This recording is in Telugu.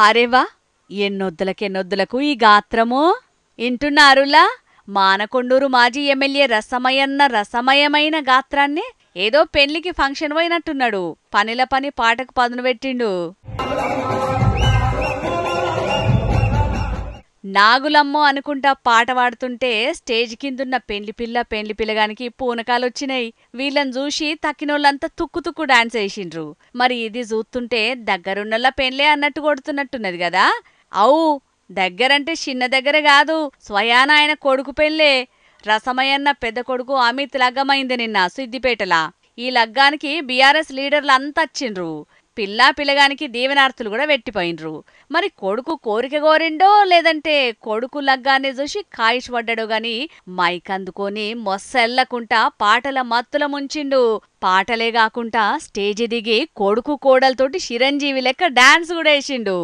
అరేవా, ఎన్నొద్దులకెన్నొద్దులకు ఈ గాత్రము ఇంటున్నారులా. మానకొండూరు మాజీ ఎమ్మెల్యే రసమయన్న రసమయమైన గాత్రాన్ని ఏదో పెళ్లికి ఫంక్షన్ పోయినట్టున్నాడు. పనిల పని పాటకు పదును పెట్టిండు. నాగులమ్మో అనుకుంటా పాట పాడుతుంటే స్టేజ్ కిందున్న పెండ్లి పిల్లగానికి పూనకాలొచ్చినాయి. వీళ్ళని చూసి తక్కినోళ్ళంతా తుక్కు తుక్కు డాన్స్ వేసిండ్రు. మరి ఇది చూస్తుంటే దగ్గరున్నలా పెండ్లే అన్నట్టు కొడుతున్నట్టున్నది కదా. అవు, దగ్గరంటే చిన్న దగ్గర కాదు, స్వయాన ఆయన కొడుకు పెళ్ళే. రసమయన్న పెద్ద కొడుకు అమిత్ లగ్గమైంది నిన్న సిద్దిపేటలా. ఈ లగ్గానికి బీఆర్ఎస్ లీడర్లంతా వచ్చిండ్రు. పిల్లగానికి దీవెనార్తులు కూడా వెట్టిపోయినరు. మరి కొడుకు కోరిక కోరిండో లేదంటే కొడుకు లగ్గాన్ని చూసి కాయిష్ పడ్డాడో గాని మైక్ అందుకొని మొస్సెల్లకుంటా పాటల మత్తుల ముంచిండు. పాటలే కాకుండా స్టేజి దిగి కొడుకు కోడలతోటి చిరంజీవి లెక్క డాన్స్ కూడా వేసిండు.